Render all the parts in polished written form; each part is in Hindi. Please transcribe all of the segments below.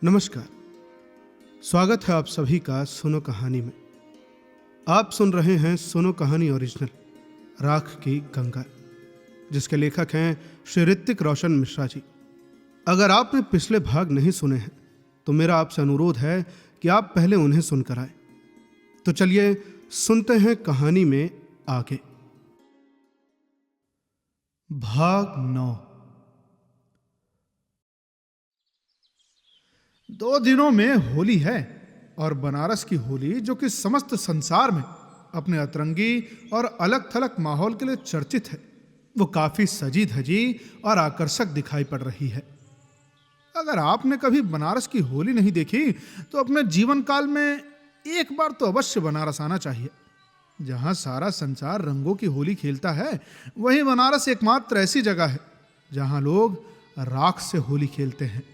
नमस्कार। स्वागत है आप सभी का सुनो कहानी में। आप सुन रहे हैं सुनो कहानी ओरिजिनल राख की गंगा, जिसके लेखक हैं श्री ऋतिक रोशन मिश्रा जी। अगर आपने पिछले भाग नहीं सुने हैं तो मेरा आपसे अनुरोध है कि आप पहले उन्हें सुनकर आए। तो चलिए सुनते हैं कहानी में आगे। भाग 9। 2 दिनों में होली है और बनारस की होली, जो कि समस्त संसार में अपने अतरंगी और अलग थलग माहौल के लिए चर्चित है, वो काफी सजी धजी और आकर्षक दिखाई पड़ रही है। अगर आपने कभी बनारस की होली नहीं देखी तो अपने जीवन काल में एक बार तो अवश्य बनारस आना चाहिए। जहां सारा संसार रंगों की होली खेलता है, वहीं बनारस एकमात्र ऐसी जगह है जहां लोग राख से होली खेलते हैं।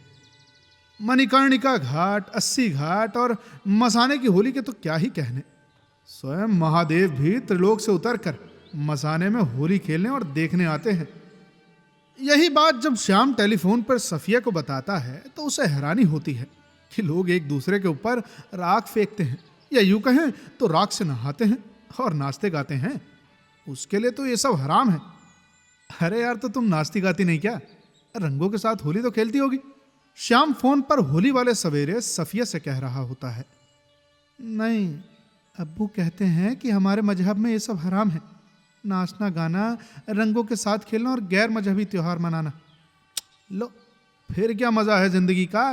मणिकर्णिका घाट, 80 घाट और मसाने की होली के तो क्या ही कहने। स्वयं महादेव भी त्रिलोक से उतरकर मसाने में होली खेलने और देखने आते हैं। यही बात जब श्याम टेलीफोन पर सफिया को बताता है तो उसे हैरानी होती है कि लोग एक दूसरे के ऊपर राख फेंकते हैं, या यूं कहें तो राख से नहाते हैं और नाचते गाते हैं। उसके लिए तो ये सब हराम है। अरे यार, तो तुम नाचती गाती नहीं क्या? रंगों के साथ होली तो खेलती होगी। श्याम फोन पर होली वाले सवेरे सफिया से कह रहा होता है। नहीं, अब्बू कहते हैं कि हमारे मजहब में ये सब हराम है, नाचना गाना, रंगों के साथ खेलना और गैर मजहबी त्योहार मनाना। लो, फिर क्या मजा है जिंदगी का?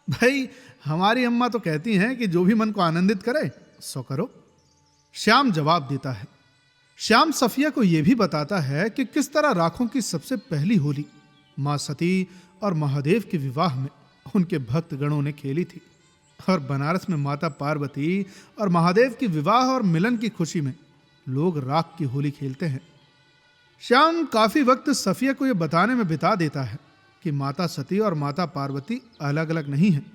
भाई, हमारी अम्मा तो कहती हैं कि जो भी मन को आनंदित करे सो करो। श्याम जवाब देता है। श्याम सफिया को यह भी बताता है कि किस तरह राखों की सबसे पहली होली मां सती और महादेव के विवाह में उनके भक्त गणों ने खेली थी, और बनारस में माता पार्वती और महादेव की विवाह और मिलन की खुशी में लोग राख की होली खेलते हैं। श्याम काफी वक्त सफिया को यह बताने में बिता देता है कि माता सती और माता पार्वती अलग अलग नहीं हैं,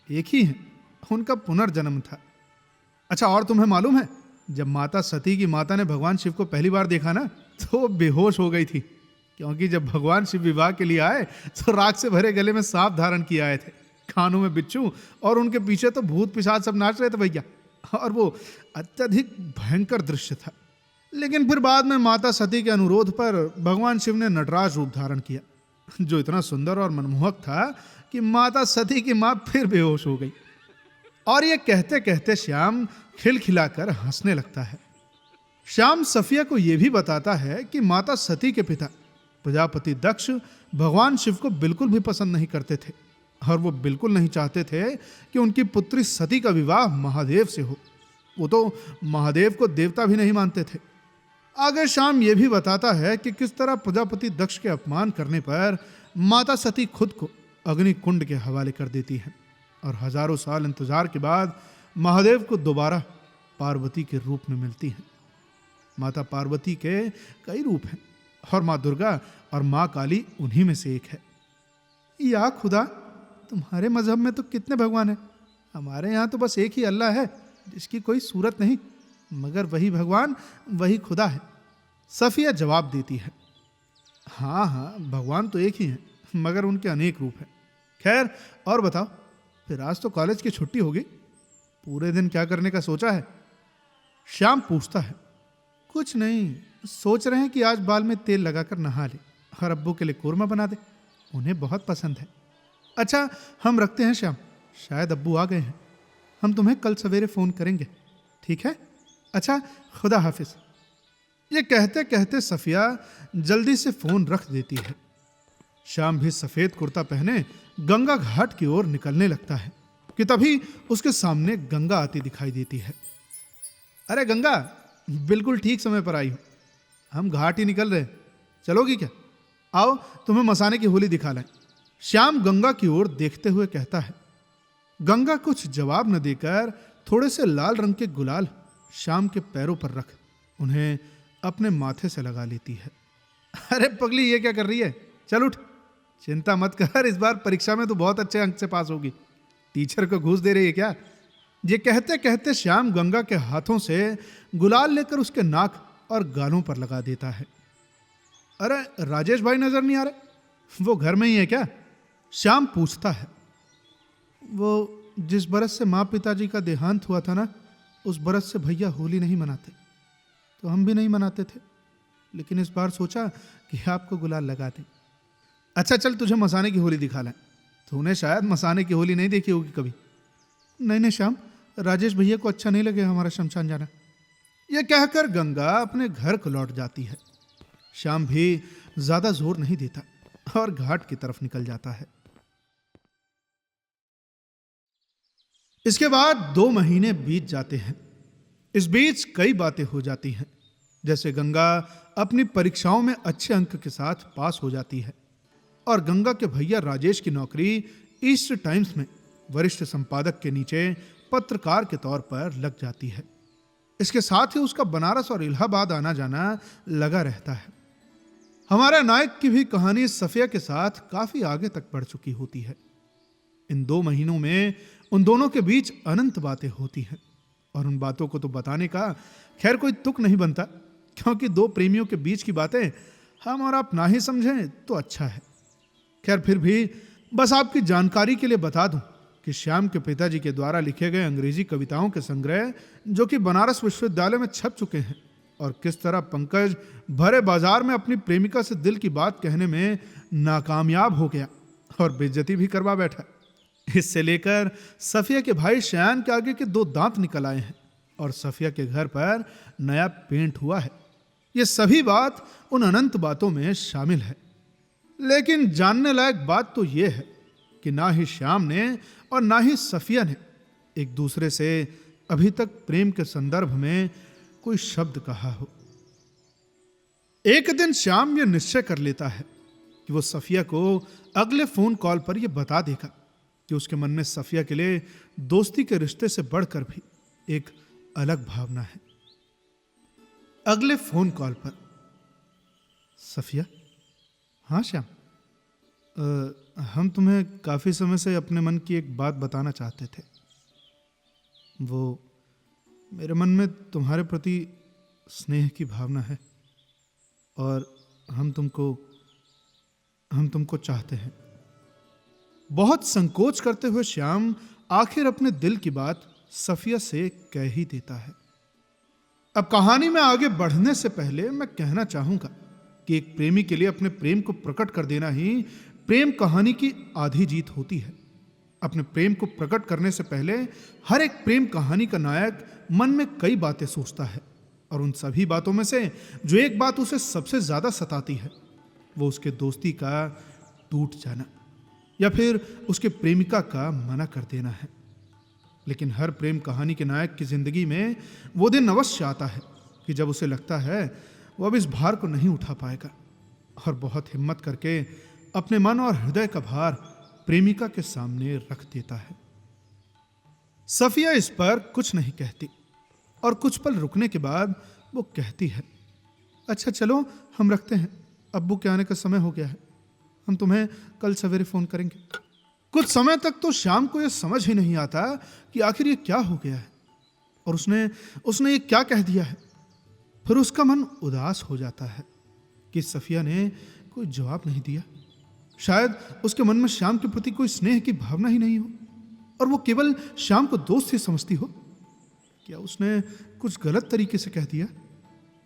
एक ही हैं। उनका पुनर्जन्म था। अच्छा, और तुम्हें मालूम है, जब माता सती की माता ने भगवान शिव को पहली बार देखा ना, तो वो बेहोश हो गई थी, क्योंकि जब भगवान शिव विवाह के लिए आए तो राख से भरे गले में सांप धारण किए आए थे, कानों में बिच्छू, और उनके पीछे तो भूत पिशाच सब नाच रहे थे भैया। और वो अत्यधिक भयंकर दृश्य था। लेकिन फिर बाद में माता सती के अनुरोध पर भगवान शिव ने नटराज रूप धारण किया, जो इतना सुंदर और मनमोहक था कि माता सती की मां फिर बेहोश हो गई। और ये कहते कहते श्याम खिलखिलाकर हंसने लगता है। श्याम सफिया को यह भी बताता है कि माता सती के पिता प्रजापति दक्ष भगवान शिव को बिल्कुल भी पसंद नहीं करते थे, और वो बिल्कुल नहीं चाहते थे कि उनकी पुत्री सती का विवाह महादेव से हो। वो तो महादेव को देवता भी नहीं मानते थे। आगे श्याम ये भी बताता है कि किस तरह प्रजापति दक्ष के अपमान करने पर माता सती खुद को अग्नि कुंड के हवाले कर देती है, और हजारों साल इंतजार के बाद महादेव को दोबारा पार्वती के रूप में मिलती हैं। माता पार्वती के कई रूप हैं, और माँ दुर्गा और माँ काली उन्हीं में से एक है। या खुदा, तुम्हारे मजहब में तो कितने भगवान हैं? हमारे यहाँ तो बस एक ही अल्लाह है, जिसकी कोई सूरत नहीं, मगर वही भगवान, वही खुदा है। सफिया जवाब देती है। हाँ हाँ, भगवान तो एक ही हैं, मगर उनके अनेक रूप हैं। खैर, और बताओ, फिर आज तो कॉलेज की छुट्टी होगी, पूरे दिन क्या करने का सोचा है? श्याम पूछता है। कुछ नहीं, सोच रहे हैं कि आज बाल में तेल लगाकर नहा ले और अब्बू के लिए कोरमा बना दे, उन्हें बहुत पसंद है। अच्छा, हम रखते हैं श्याम, शायद अब्बू आ गए हैं। हम तुम्हें कल सवेरे फोन करेंगे, ठीक है? अच्छा, खुदा हाफिज। ये कहते कहते सफिया जल्दी से फोन रख देती है। श्याम भी सफेद कुर्ता पहने गंगा घाट की ओर निकलने लगता है कि तभी उसके सामने गंगा आती दिखाई देती है। अरे गंगा, बिल्कुल ठीक समय पर आई हो। हम घाट ही निकल रहे, चलोगी क्या? आओ, तुम्हें मसाने की होली दिखा लाएं। श्याम गंगा की ओर देखते हुए कहता है। गंगा कुछ जवाब न देकर थोड़े से लाल रंग के गुलाल श्याम के पैरों पर रख उन्हें अपने माथे से लगा लेती है। अरे पगली, ये क्या कर रही है? चल उठ, चिंता मत कर, इस बार परीक्षा में तो बहुत अच्छे अंक से पास होगी। टीचर को घूस दे रही है क्या? ये कहते कहते श्याम गंगा के हाथों से गुलाल लेकर उसके नाक और गालों पर लगा देता है। अरे राजेश भाई नजर नहीं आ रहे? वो घर में ही है क्या? श्याम पूछता है। वो जिस बरस से माँ पिताजी का देहांत हुआ था ना, उस बरस से भैया होली नहीं मनाते। तो हम भी नहीं मनाते थे, लेकिन इस बार सोचा कि आपको गुलाल लगा दें। अच्छा चल, तुझे मसाने की होली दिखा लें। तूने शायद मसाने की होली नहीं देखी होगी कभी। नहीं नहीं श्याम, राजेश भैया को अच्छा नहीं लगे हमारा शमशान जाना। यह कहकर गंगा अपने घर को लौट जाती है। श्याम भी ज्यादा जोर नहीं देता और घाट की तरफ निकल जाता है। इसके बाद 2 महीने बीत जाते हैं। इस बीच कई बातें हो जाती हैं, जैसे गंगा अपनी परीक्षाओं में अच्छे अंक के साथ पास हो जाती है और गंगा के भैया राजेश की नौकरी ईस्ट टाइम्स में वरिष्ठ संपादक के नीचे पत्रकार के तौर पर लग जाती है। इसके साथ ही उसका बनारस और इलाहाबाद आना जाना लगा रहता है। हमारा नायक की भी कहानी सफिया के साथ काफी आगे तक बढ़ चुकी होती है। इन 2 महीनों में उन दोनों के बीच अनंत बातें होती हैं और उन बातों को तो बताने का खैर कोई तुक नहीं बनता, क्योंकि 2 प्रेमियों के बीच की बातें हम और आप ना ही समझें तो अच्छा है। खैर फिर भी बस आपकी जानकारी के लिए बता दूं कि श्याम के पिताजी के द्वारा लिखे गए अंग्रेजी कविताओं के संग्रह जो कि बनारस विश्वविद्यालय में छप चुके हैं और किस तरह पंकज भरे बाजार में अपनी प्रेमिका से दिल की बात कहने में नाकामयाब हो गया और बेइज्जती भी करवा बैठा। इससे लेकर सफिया के भाई शयान के आगे के 2 दांत निकल आए हैं और सफिया के घर पर नया पेंट हुआ है। ये सभी बात उन अनंत बातों में शामिल है। लेकिन जानने लायक बात तो यह है कि ना ही श्याम ने और ना ही सफिया ने एक दूसरे से अभी तक प्रेम के संदर्भ में कोई शब्द कहा हो। एक दिन श्याम यह निश्चय कर लेता है कि वो सफिया को अगले फोन कॉल पर यह बता देगा कि उसके मन में सफिया के लिए दोस्ती के रिश्ते से बढ़कर भी एक अलग भावना है। अगले फोन कॉल पर, सफिया, हाँ श्याम, हम तुम्हें काफी समय से अपने मन की एक बात बताना चाहते थे। वो मेरे मन में तुम्हारे प्रति स्नेह की भावना है और हम तुमको चाहते हैं। बहुत संकोच करते हुए श्याम आखिर अपने दिल की बात सफिया से कह ही देता है। अब कहानी में आगे बढ़ने से पहले मैं कहना चाहूंगा कि एक प्रेमी के लिए अपने प्रेम को प्रकट कर देना ही प्रेम कहानी की आधी जीत होती है। अपने प्रेम को प्रकट करने से पहले हर एक प्रेम कहानी का नायक मन में कई बातें सोचता है और उन सभी बातों में से जो एक बात उसे सबसे ज्यादा सताती है वो उसके दोस्ती का टूट जाना या फिर उसके प्रेमिका का मना कर देना है। लेकिन हर प्रेम कहानी के नायक की जिंदगी में वो दिन अवश्य आता है कि जब उसे लगता है वो अब इस भार को नहीं उठा पाएगा और बहुत हिम्मत करके अपने मन और हृदय का भार प्रेमिका के सामने रख देता है। सफिया इस पर कुछ नहीं कहती और कुछ पल रुकने के बाद वो कहती है, अच्छा चलो हम रखते हैं, अब्बू के आने का समय हो गया है, हम तुम्हें कल सवेरे फोन करेंगे। कुछ समय तक तो शाम को यह समझ ही नहीं आता कि आखिर ये क्या हो गया है और उसने ये क्या कह दिया है। फिर उसका मन उदास हो जाता है कि सफिया ने कोई जवाब नहीं दिया। शायद उसके मन में श्याम के प्रति कोई स्नेह की भावना ही नहीं हो और वो केवल श्याम को दोस्त ही समझती हो। क्या उसने कुछ गलत तरीके से कह दिया?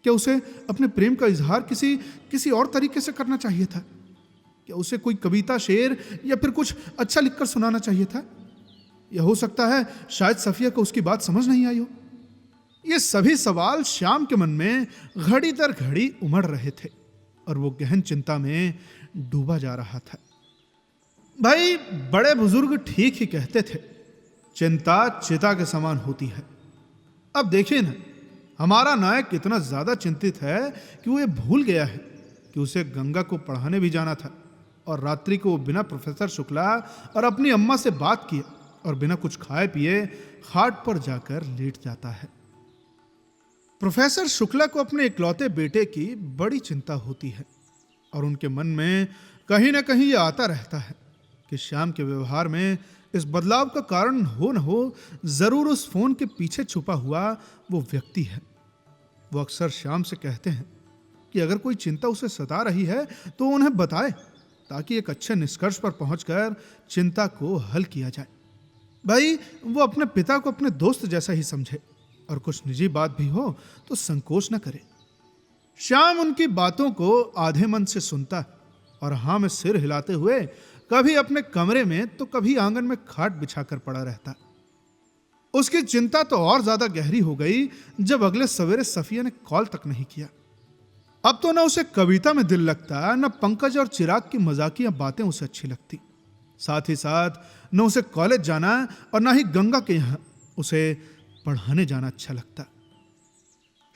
क्या उसे अपने प्रेम का इजहार किसी और तरीके से करना चाहिए था? क्या उसे कोई कविता, शेर या फिर कुछ अच्छा लिखकर सुनाना चाहिए था? यह हो सकता है शायद सफिया को उसकी बात समझ नहीं आई हो। ये सभी सवाल श्याम के मन में घड़ी दर घड़ी उमड़ रहे थे और वो गहन चिंता में डूबा जा रहा था। भाई, बड़े बुजुर्ग ठीक ही कहते थे, चिंता चिता के समान होती है। अब देखिए ना, हमारा नायक इतना ज्यादा चिंतित है कि वो ये भूल गया है कि उसे गंगा को पढ़ाने भी जाना था और रात्रि को वो बिना प्रोफेसर शुक्ला और अपनी अम्मा से बात किए और बिना कुछ खाए पिए खाट पर जाकर लेट जाता है। प्रोफेसर शुक्ला को अपने इकलौते बेटे की बड़ी चिंता होती है और उनके मन में कहीं ना कहीं यह आता रहता है कि श्याम के व्यवहार में इस बदलाव का कारण हो न हो जरूर उस फोन के पीछे छुपा हुआ वो व्यक्ति है। वो अक्सर श्याम से कहते हैं कि अगर कोई चिंता उसे सता रही है तो उन्हें बताए ताकि एक अच्छे निष्कर्ष पर पहुंचकर चिंता को हल किया जाए। भाई वो अपने पिता को अपने दोस्त जैसा ही समझे और कुछ निजी बात भी हो तो संकोच न करे। श्याम उनकी बातों को आधे मन से सुनता और हाँ में सिर हिलाते हुए कभी अपने कमरे में तो कभी आंगन में खाट बिछाकर पड़ा रहता। उसकी चिंता तो और ज्यादा गहरी हो गई जब अगले सवेरे सफिया ने कॉल तक नहीं किया। अब तो ना उसे कविता में दिल लगता, न पंकज और चिराग की मजाकिया बातें उसे अच्छी लगती, साथ ही साथ न उसे कॉलेज जाना और ना ही गंगा के यहां उसे पढ़ाने जाना अच्छा लगता।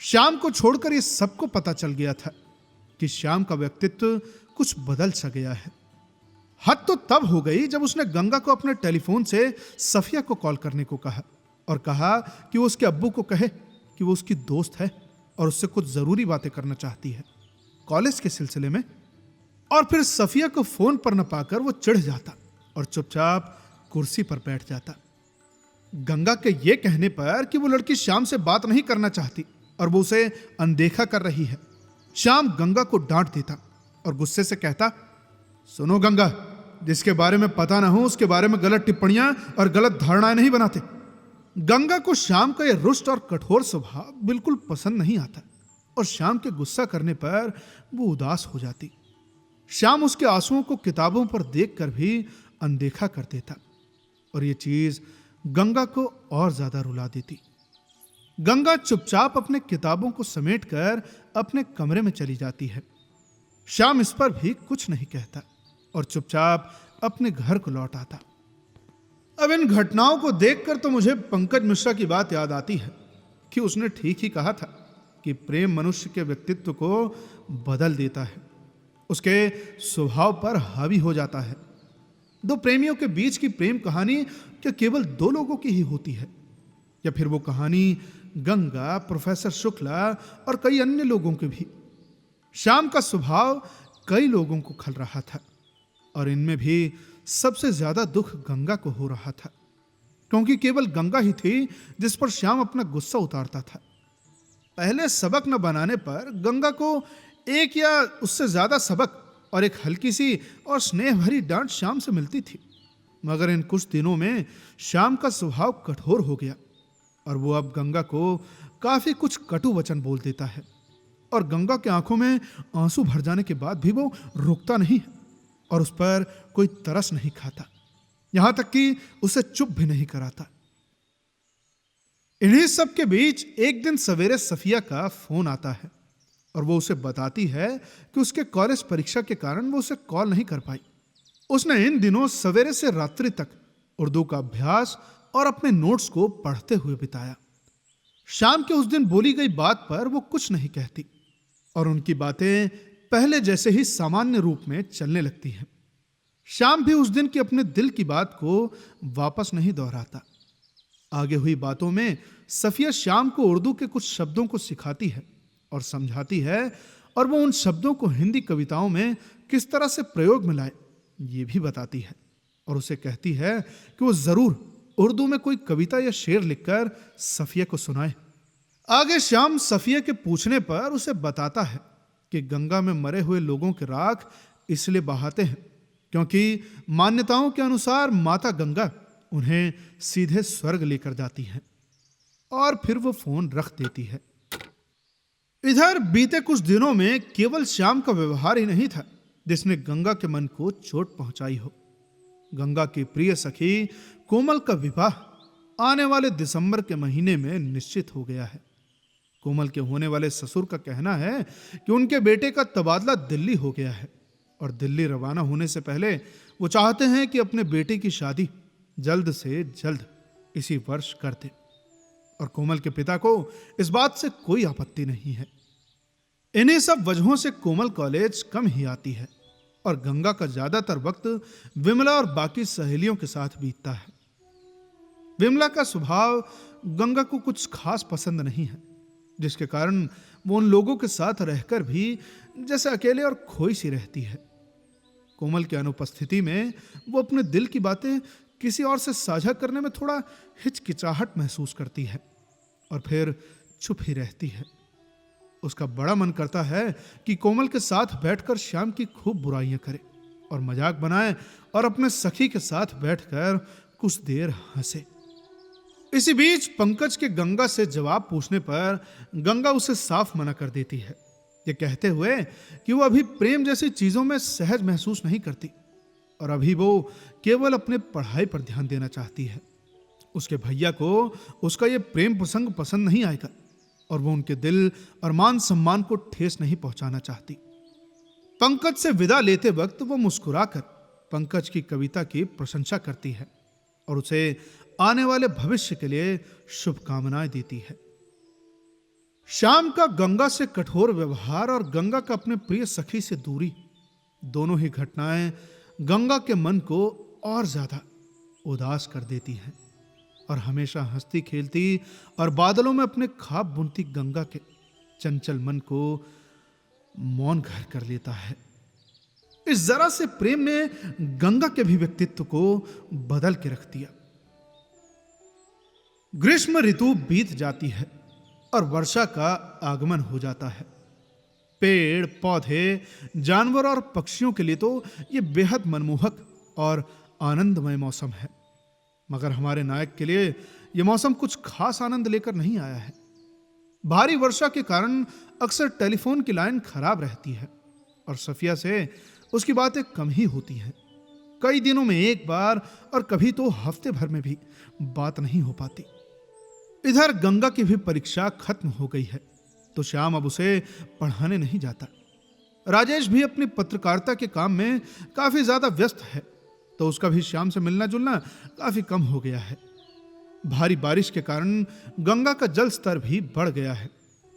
श्याम को छोड़कर ये सबको पता चल गया था कि श्याम का व्यक्तित्व कुछ बदल सा गया है। हद तो तब हो गई जब उसने गंगा को अपने टेलीफोन से सफिया को कॉल करने को कहा और कहा कि वो उसके अब्बू को कहे कि वो उसकी दोस्त है और उससे कुछ जरूरी बातें करना चाहती है कॉलेज के सिलसिले में। और फिर सफिया को फोन पर न पाकर वो चिढ़ जाता और चुपचाप कुर्सी पर बैठ जाता। गंगा के ये कहने पर कि वो लड़की श्याम से बात नहीं करना चाहती और वो उसे अनदेखा कर रही है, श्याम गंगा को डांट देता और गुस्से से कहता, सुनो गंगा, जिसके बारे में पता ना हो उसके बारे में गलत टिप्पणियां और गलत धारणाएं नहीं बनाते। गंगा को श्याम का यह रुष्ट और कठोर स्वभाव बिल्कुल पसंद नहीं आता और श्याम के गुस्सा करने पर वो उदास हो जाती। श्याम उसके आंसुओं को किताबों पर देखकर भी अनदेखा कर देता और ये चीज गंगा को और ज्यादा रुला देती। गंगा चुपचाप अपने किताबों को समेटकर अपने कमरे में चली जाती है। श्याम इस पर भी कुछ नहीं कहता और चुपचाप अपने घर को लौट आता। अब इन घटनाओं को देखकर तो मुझे पंकज मिश्रा की बात याद आती है कि उसने ठीक ही कहा था कि प्रेम मनुष्य के व्यक्तित्व को बदल देता है, उसके स्वभाव पर हावी हो जाता है। दो प्रेमियों के बीच की प्रेम कहानी क्या केवल दो लोगों की ही होती है, या फिर वो कहानी गंगा, प्रोफेसर शुक्ला और कई अन्य लोगों के भी? श्याम का स्वभाव कई लोगों को खल रहा था और इनमें भी सबसे ज्यादा दुख गंगा को हो रहा था, क्योंकि केवल गंगा ही थी जिस पर श्याम अपना गुस्सा उतारता था। पहले सबक न बनाने पर गंगा को एक या उससे ज्यादा सबक और एक हल्की सी और स्नेह भरी डांट श्याम से मिलती थी, मगर इन कुछ दिनों में श्याम का स्वभाव कठोर हो गया और वो अब गंगा को काफी कुछ कटु वचन बोल देता है और गंगा की आंखों में आंसू भर जाने के बाद भी वो रुकता नहीं है और उस पर कोई तरस नहीं खाता, यहां तक कि उसे चुप भी नहीं कराता। इन्हीं सब के बीच एक दिन सवेरे सफिया का फोन आता है और वो उसे बताती है कि उसके कॉलेज परीक्षा के कारण वो उसे कॉल नहीं कर पाई। उसने इन दिनों सवेरे से रात्रि तक उर्दू का अभ्यास और अपने नोट्स को पढ़ते हुए बिताया। शाम के उस दिन बोली गई बात पर वो कुछ नहीं कहती और उनकी बातें पहले जैसे ही सामान्य रूप में चलने लगती हैं। शाम भी उस दिन की अपने दिल की बात को वापस नहीं दोहराता। आगे हुई बातों में सफिया शाम को उर्दू के कुछ शब्दों को सिखाती है और समझाती है और वो उन शब्दों को हिंदी कविताओं में किस तरह से प्रयोग में लाए ये भी बताती है और उसे कहती है कि वो जरूर उर्दू में कोई कविता या शेर लिखकर सफिया को सुनाए। आगे शाम सफिया के पूछने पर उसे बताता है कि गंगा में मरे हुए लोगों के राख इसलिए बहाते हैं क्योंकि मान्यताओं के अनुसार माता गंगा उन्हें सीधे स्वर्ग लेकर जाती हैं, और फिर वो फोन रख देती है। इधर बीते कुछ दिनों में केवल श्याम का व्यवहार ही नहीं था जिसने गंगा के मन को चोट पहुंचाई हो। गंगा की प्रिय सखी कोमल का विवाह आने वाले दिसंबर के महीने में निश्चित हो गया है। कोमल के होने वाले ससुर का कहना है कि उनके बेटे का तबादला दिल्ली हो गया है और दिल्ली रवाना होने से पहले वो चाहते हैं कि अपने बेटे की शादी जल्द से जल्द इसी वर्ष कर दे और कोमल के पिता को इस बात से कोई आपत्ति नहीं है। इन्हीं सब वजहों से कोमल कॉलेज कम ही आती है और गंगा का ज्यादातर वक्त विमला और बाकी सहेलियों के साथ बीतता है। विमला का स्वभाव गंगा को कुछ खास पसंद नहीं है, जिसके कारण वो उन लोगों के साथ रहकर भी जैसे अकेले और खोई सी रहती है। कोमल की अनुपस्थिति में वो अपने दिल की बातें किसी और से साझा करने में थोड़ा हिचकिचाहट महसूस करती है और फिर चुप ही रहती है। उसका बड़ा मन करता है कि कोमल के साथ बैठकर श्याम की खूब बुराइयां करे और मजाक बनाए और अपने सखी के साथ बैठकर कुछ देर हंसे। इसी बीच पंकज के गंगा से जवाब पूछने पर गंगा उसे साफ मना कर देती है, ये कहते हुए कि वो अभी प्रेम जैसी चीजों में सहज महसूस नहीं करती और अभी वो केवल अपने पढ़ाई पर ध्यान देना चाहती है। उसके भैया को उसका ये प्रेम प्रसंग पसंद नहीं आएगा और वो उनके दिल और मान सम्मान को ठेस नहीं पहुंचाना चाहती। पंकज से विदा लेते वक्त वो मुस्कुराकर पंकज की कविता की प्रशंसा करती है और उसे आने वाले भविष्य के लिए शुभकामनाएं देती है। श्याम का गंगा से कठोर व्यवहार और गंगा का अपने प्रिय सखी से दूरी, दोनों ही घटनाएं गंगा के मन को और ज्यादा उदास कर देती हैं और हमेशा हंसती खेलती और बादलों में अपने ख्वाब बुनती गंगा के चंचल मन को मौन घर कर लेता है। इस जरा से प्रेम ने गंगा के भी व्यक्तित्व को बदल के रख दिया। ग्रीष्म ऋतु बीत जाती है और वर्षा का आगमन हो जाता है। पेड़ पौधे, जानवर और पक्षियों के लिए तो यह बेहद मनमोहक और आनंदमय मौसम है, मगर हमारे नायक के लिए यह मौसम कुछ खास आनंद लेकर नहीं आया है। भारी वर्षा के कारण अक्सर टेलीफोन की लाइन खराब रहती है और सफिया से उसकी बातें कम ही होती हैं। कई दिनों में एक बार और कभी तो हफ्ते भर में भी बात नहीं हो पाती। इधर गंगा की भी परीक्षा खत्म हो गई है तो श्याम अब उसे पढ़ाने नहीं जाता। राजेश भी अपनी पत्रकारिता के काम में काफी ज्यादा व्यस्त है तो उसका भी श्याम से मिलना जुलना काफी कम हो गया है। भारी बारिश के कारण गंगा का जल स्तर भी बढ़ गया है,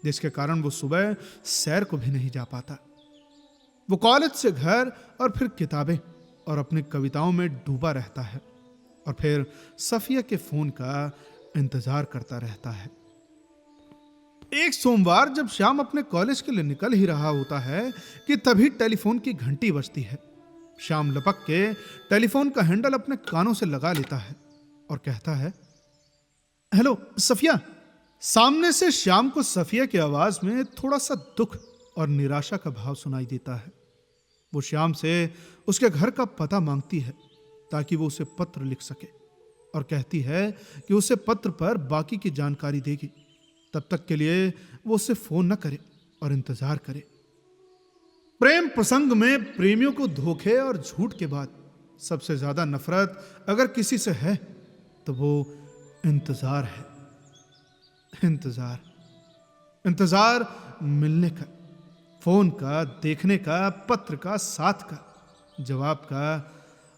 जिसके कारण वो सुबह सैर को भी नहीं जा पाता। वो कॉलेज से घर और फिर किताबें और अपनी कविताओं में डूबा रहता है और फिर सफिया के फोन का इंतजार करता रहता है। एक सोमवार जब श्याम अपने कॉलेज के लिए निकल ही रहा होता है कि तभी टेलीफोन की घंटी बजती है। श्याम लपक के टेलीफोन का हैंडल अपने कानों से लगा लेता है और कहता है, हेलो सफिया। सामने से श्याम को सफिया की आवाज में थोड़ा सा दुख और निराशा का भाव सुनाई देता है। वो श्याम से उसके घर का पता मांगती है ताकि वो उसे पत्र लिख सके और कहती है कि उसे पत्र पर बाकी की जानकारी देगी। तब तक के लिए वो उसे फोन न करे और इंतजार करे। प्रेम प्रसंग में प्रेमियों को धोखे और झूठ के बाद सबसे ज्यादा नफरत अगर किसी से है तो वो इंतजार है। इंतजार मिलने का, फोन का, देखने का, पत्र का, साथ का, जवाब का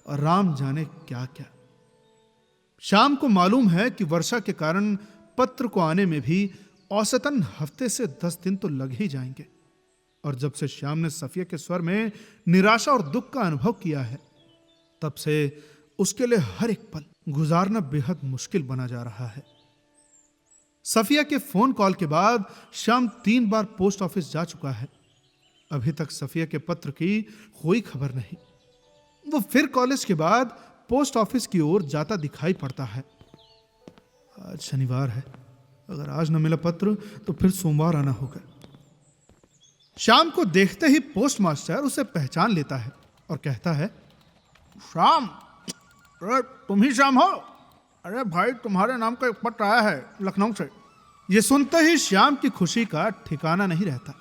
और राम जाने क्या क्या। शाम को मालूम है कि वर्षा के कारण पत्र को आने में भी औसतन हफ्ते से 10 दिन तो लग ही जाएंगे और जब से श्याम ने सफिया के स्वर में निराशा और दुख का अनुभव किया है तब से उसके लिए हर एक पल गुजारना बेहद मुश्किल बना जा रहा है। सफिया के फोन कॉल के बाद श्याम 3 बार पोस्ट ऑफिस जा चुका है। अभी तक सफिया के पत्र की कोई खबर नहीं। वो फिर कॉलेज के बाद पोस्ट ऑफिस की ओर जाता दिखाई पड़ता है। आज शनिवार है, अगर आज न मिला पत्र तो फिर सोमवार आना होगा। श्याम को देखते ही पोस्ट मास्टर उसे पहचान लेता है और कहता है, श्याम, अरे तुम ही श्याम हो? अरे भाई, तुम्हारे नाम का एक पत्र आया है लखनऊ से। ये सुनते ही श्याम की खुशी का ठिकाना नहीं रहता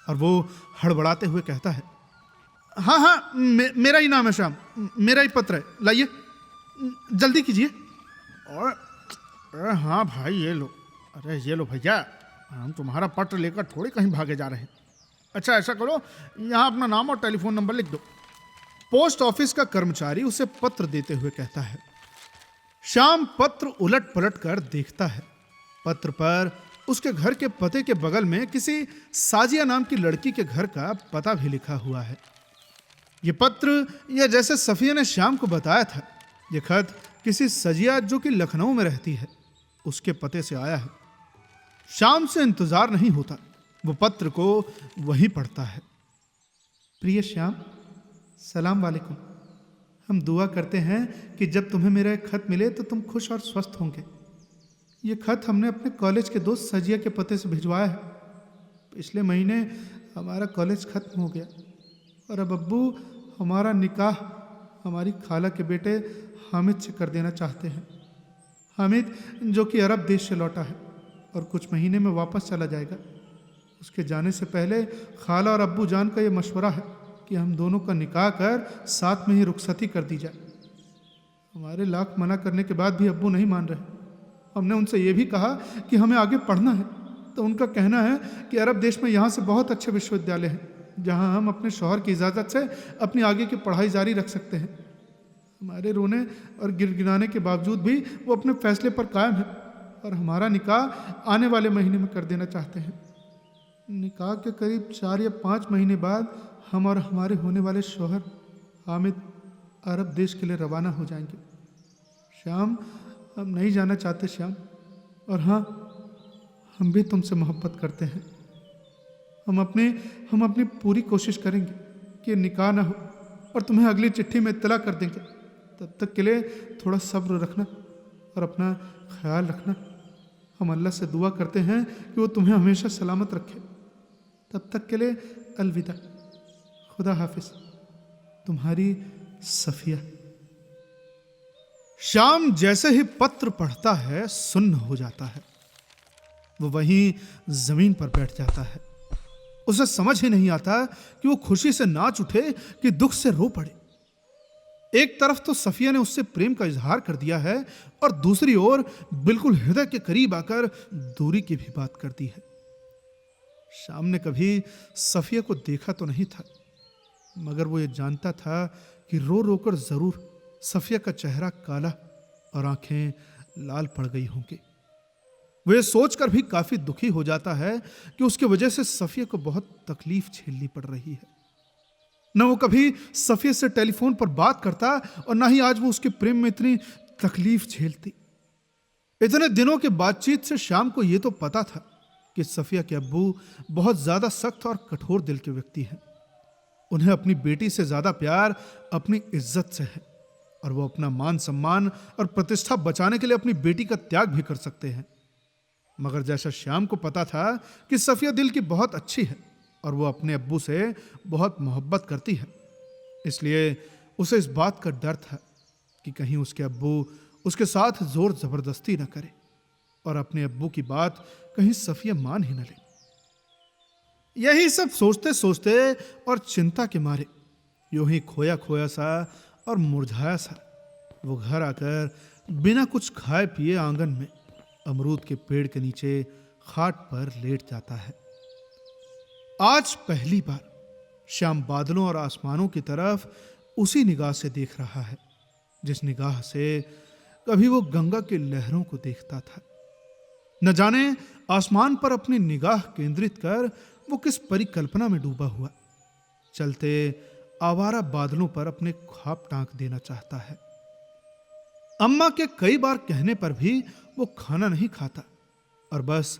और वो हड़बड़ाते हुए कहता है, हाँ हाँ, मेरा ही नाम है श्याम, मेरा ही पत्र है, लाइए जल्दी कीजिए। और अरे हाँ भाई, ये लो। अरे ये लो भैया, हम तुम्हारा पत्र लेकर थोड़ी कहीं भागे जा रहे हैं। अच्छा ऐसा करो, यहाँ अपना नाम और टेलीफोन नंबर लिख दो। पोस्ट ऑफिस का कर्मचारी उसे पत्र देते हुए कहता है। श्याम पत्र उलट पलट कर देखता है। पत्र पर उसके घर के पते के बगल में किसी साजिया नाम की लड़की के घर का पता भी लिखा हुआ है। यह पत्र, या जैसे सफिया ने श्याम को बताया था, यह खत किसी सजिया जो कि लखनऊ में रहती है उसके पते से आया है। श्याम से इंतजार नहीं होता, वो पत्र को वहीं पढ़ता है। प्रिय श्याम, सलाम वालेकुम। हम दुआ करते हैं कि जब तुम्हें मेरा एक खत मिले तो तुम खुश और स्वस्थ होंगे। ये खत हमने अपने कॉलेज के दोस्त सजिया के पते से भिजवाया है। पिछले महीने हमारा कॉलेज खत्म हो गया और अब अब्बू हमारा निकाह हमारी खाला के बेटे हामिद से कर देना चाहते हैं। हामिद जो कि अरब देश से लौटा है और कुछ महीने में वापस चला जाएगा। उसके जाने से पहले खाला और अब्बू जान का ये मशवरा है कि हम दोनों का निकाह कर साथ में ही रुखसती कर दी जाए। हमारे लाख मना करने के बाद भी अब्बू नहीं मान रहे। हमने उनसे ये भी कहा कि हमें आगे पढ़ना है, तो उनका कहना है कि अरब देश में यहाँ से बहुत अच्छे विश्वविद्यालय हैं जहाँ हम अपने शौहर की इजाज़त से अपनी आगे की पढ़ाई जारी रख सकते हैं। हमारे रोने और गिड़गिड़ाने के बावजूद भी वो अपने फैसले पर कायम है और हमारा निकाह आने वाले महीने में कर देना चाहते हैं। निकाह के करीब 4 या 5 महीने बाद हम और हमारे होने वाले शौहर हामिद अरब देश के लिए रवाना हो जाएंगे। श्याम, हम नहीं जाना चाहते श्याम, और हाँ, हम भी तुमसे मोहब्बत करते हैं। हम अपनी पूरी कोशिश करेंगे कि निकाह ना हो और तुम्हें अगली चिट्ठी में इत्तला कर देंगे। तब तक के लिए थोड़ा सब्र रखना और अपना ख्याल रखना। हम अल्लाह से दुआ करते हैं कि वो तुम्हें हमेशा सलामत रखे। तब तक के लिए अलविदा, खुदा हाफिज, तुम्हारी सफिया। श्याम जैसे ही पत्र पढ़ता है सुन्न हो जाता है। वो वहीं जमीन पर बैठ जाता है। उसे समझ ही नहीं आता कि वो खुशी से नाच उठे कि दुख से रो पड़े। एक तरफ तो सफिया ने उससे प्रेम का इजहार कर दिया है और दूसरी ओर बिल्कुल हृदय के करीब आकर दूरी की भी बात कर दी है। श्याम ने कभी सफिया को देखा तो नहीं था, मगर वो ये जानता था कि रो रोकर जरूर सफिया का चेहरा काला और आंखें लाल पड़ गई होंगी। वो ये सोचकर भी काफी दुखी हो जाता है कि उसकी वजह से सफिया को बहुत तकलीफ झेलनी पड़ रही है। न वो कभी सफिया से टेलीफोन पर बात करता और न ही आज वो उसके प्रेम में इतनी तकलीफ झेलती। इतने दिनों के बातचीत से श्याम को ये तो पता था कि सफिया के अब्बू बहुत ज्यादा सख्त और कठोर दिल के व्यक्ति हैं। उन्हें अपनी बेटी से ज्यादा प्यार अपनी इज्जत से है और वो अपना मान सम्मान और प्रतिष्ठा बचाने के लिए अपनी बेटी का त्याग भी कर सकते हैं। मगर जैसा श्याम को पता था कि सफिया दिल की बहुत अच्छी है और वो अपने अब्बू से बहुत मोहब्बत करती है, इसलिए उसे इस बात का डर था कि कहीं उसके अब्बू उसके साथ जोर जबरदस्ती न करे और अपने अब्बू की बात कहीं सफिया मान ही न ले। यही सब सोचते सोचते और चिंता के मारे यूं ही खोया खोया सा और मुरझाया सा वो घर आकर बिना कुछ खाए पिए आंगन में अमरूद के पेड़ के नीचे खाट पर लेट जाता है। आज पहली बार श्याम बादलों और आसमानों की तरफ उसी निगाह से देख रहा है जिस निगाह से कभी वो गंगा की लहरों को देखता था। न जाने आसमान पर अपनी निगाह केंद्रित कर वो किस परिकल्पना में डूबा हुआ चलते आवारा बादलों पर अपने ख्वाब टांक देना चाहता है। अम्मा के कई बार कहने पर भी वो खाना नहीं खाता और बस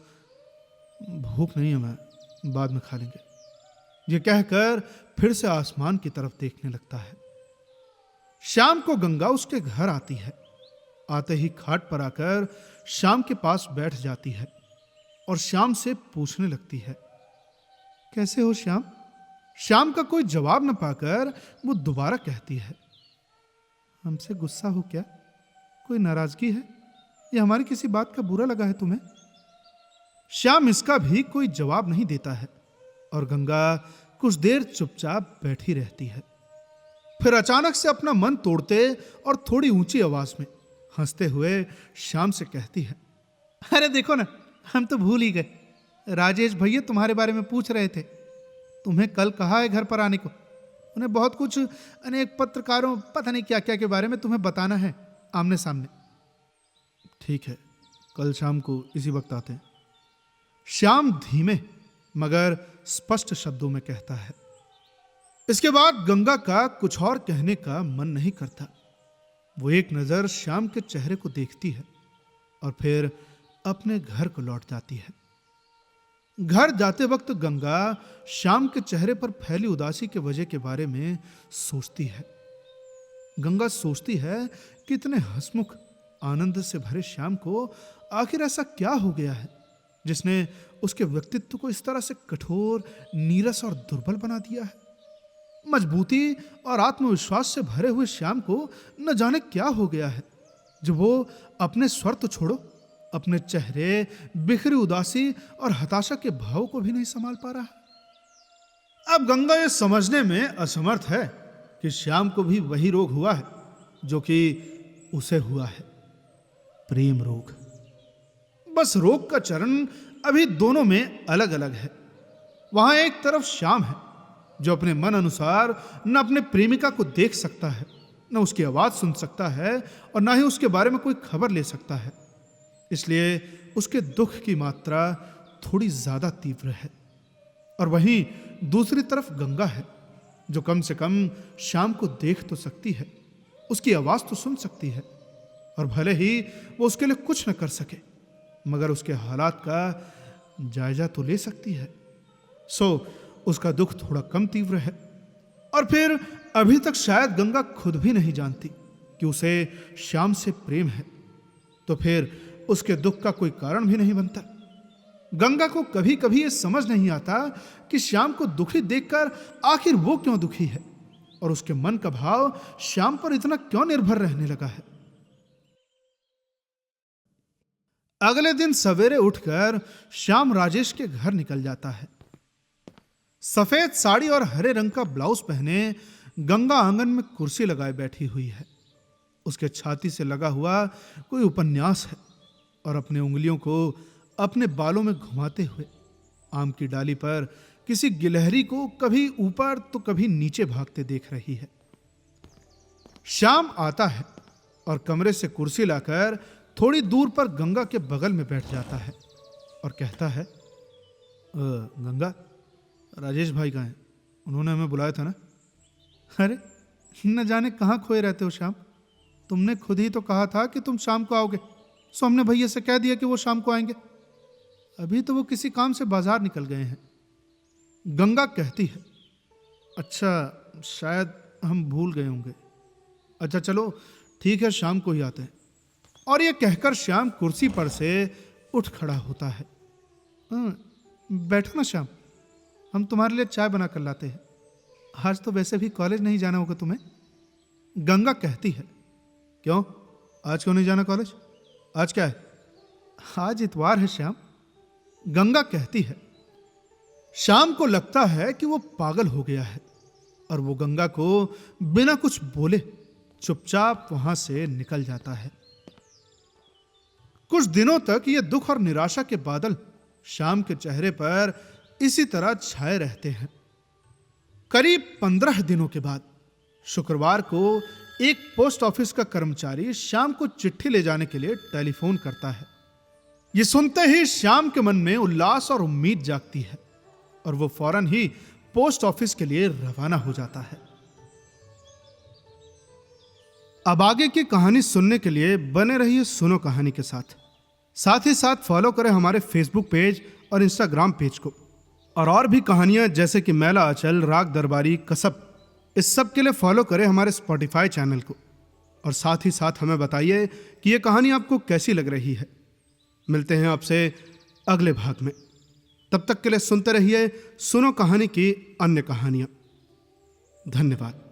भूख नहीं है, मैं बाद में खा लेंगे, ये कहकर फिर से आसमान की तरफ देखने लगता है। शाम को गंगा उसके घर आती है। आते ही खाट पर आकर श्याम के पास बैठ जाती है और श्याम से पूछने लगती है, कैसे हो श्याम? श्याम का कोई जवाब न पाकर वो दोबारा कहती है, हमसे गुस्सा हो क्या? कोई नाराजगी है या हमारी किसी बात का बुरा लगा है तुम्हें? श्याम इसका भी कोई जवाब नहीं देता है और गंगा कुछ देर चुपचाप बैठी रहती है। फिर अचानक से अपना मन तोड़ते और थोड़ी ऊंची आवाज में हंसते हुए श्याम से कहती है, अरे देखो ना, हम तो भूल ही गए। राजेश भैया तुम्हारे बारे में पूछ रहे थे। तुम्हें कल कहा है घर पर आने को। उन्हें बहुत कुछ अनेक पत्रकारों पता नहीं क्या क्या के बारे में तुम्हें बताना है आमने सामने। ठीक है, कल शाम को इसी वक्त आते हैं। श्याम धीमे मगर स्पष्ट शब्दों में कहता है। इसके बाद गंगा का कुछ और कहने का मन नहीं करता। वो एक नजर श्याम के चेहरे को देखती है और फिर अपने घर को लौट जाती है। घर जाते वक्त गंगा श्याम के चेहरे पर फैली उदासी के वजह के बारे में सोचती है। गंगा सोचती है कि इतने हंसमुख आनंद से भरे श्याम को आखिर ऐसा क्या हो गया है जिसने उसके व्यक्तित्व को इस तरह से कठोर, नीरस और दुर्बल बना दिया है। मजबूती और आत्मविश्वास से भरे हुए श्याम को न जाने क्या हो गया है, जो वो अपने स्वर तो छोड़ो, अपने चेहरे बिखरी उदासी और हताशा के भाव को भी नहीं संभाल पा रहा। अब गंगा ये समझने में असमर्थ है कि श्याम को भी वही रोग हुआ है जो कि उसे हुआ है, प्रेम रोग। बस रोग का चरण अभी दोनों में अलग अलग है। वहां एक तरफ श्याम है जो अपने मन अनुसार न अपने प्रेमिका को देख सकता है, न उसकी आवाज सुन सकता है और न ही उसके बारे में कोई खबर ले सकता है। इसलिए उसके दुख की मात्रा थोड़ी ज्यादा तीव्र है। और वहीं दूसरी तरफ गंगा है जो कम से कम श्याम को देख तो सकती है, उसकी आवाज तो सुन सकती है, और भले ही वो उसके लिए कुछ न कर सके मगर उसके हालात का जायजा तो ले सकती है। सो उसका दुख थोड़ा कम तीव्र है। और फिर अभी तक शायद गंगा खुद भी नहीं जानती कि उसे श्याम से प्रेम है, तो फिर उसके दुख का कोई कारण भी नहीं बनता। गंगा को कभी कभी यह समझ नहीं आता कि श्याम को दुखी देखकर आखिर वो क्यों दुखी है और उसके मन का भाव श्याम पर इतना क्यों निर्भर रहने लगा है। अगले दिन सवेरे उठकर श्याम राजेश के घर निकल जाता है। सफेद साड़ी और हरे रंग का ब्लाउज पहने गंगा आंगन में कुर्सी लगाए बैठी हुई है। उसके छाती से लगा हुआ कोई उपन्यास है और अपने उंगलियों को अपने बालों में घुमाते हुए आम की डाली पर किसी गिलहरी को कभी ऊपर तो कभी नीचे भागते देख रही है। श्याम आता है और कमरे से कुर्सी लाकर थोड़ी दूर पर गंगा के बगल में बैठ जाता है और कहता है, गंगा, राजेश भाई कहाँ हैं? उन्होंने हमें बुलाया था ना। अरे न जाने कहाँ खोए रहते हो श्याम, तुमने खुद ही तो कहा था कि तुम शाम को आओगे, सो हमने भैया से कह दिया कि वो शाम को आएंगे। अभी तो वो किसी काम से बाजार निकल गए हैं। गंगा कहती है, अच्छा शायद हम भूल गए होंगे। अच्छा चलो ठीक है, शाम को ही आते हैं। और ये कहकर श्याम कुर्सी पर से उठ खड़ा होता है। बैठो ना श्याम, हम तुम्हारे लिए चाय बना कर लाते हैं। आज तो वैसे भी कॉलेज नहीं जाना होगा तुम्हें। गंगा कहती है, क्यों आज क्यों नहीं जाना कॉलेज? आज क्या है? आज इतवार है श्याम। गंगा कहती है। श्याम को लगता है कि वो पागल हो गया है और वो गंगा को बिना कुछ बोले चुपचाप वहां से निकल जाता है। कुछ दिनों तक ये दुख और निराशा के बादल श्याम के चेहरे पर इसी तरह छाए रहते हैं। करीब 15 दिनों के बाद शुक्रवार को एक पोस्ट ऑफिस का कर्मचारी श्याम को चिट्ठी ले जाने के लिए टेलीफोन करता है। यह सुनते ही श्याम के मन में उल्लास और उम्मीद जागती है और वो फौरन ही पोस्ट ऑफिस के लिए रवाना हो जाता है। अब आगे की कहानी सुनने के लिए बने रहिए सुनो कहानी के साथ ही साथ फॉलो करें हमारे फेसबुक पेज और इंस्टाग्राम पेज को। और भी कहानियां जैसे कि मैला आंचल, राग दरबारी, कसब, इस सब के लिए फॉलो करें हमारे स्पॉटिफाई चैनल को। और साथ ही साथ हमें बताइए कि ये कहानी आपको कैसी लग रही है। मिलते हैं आपसे अगले भाग में। तब तक के लिए सुनते रहिए सुनो कहानी की अन्य कहानियां। धन्यवाद।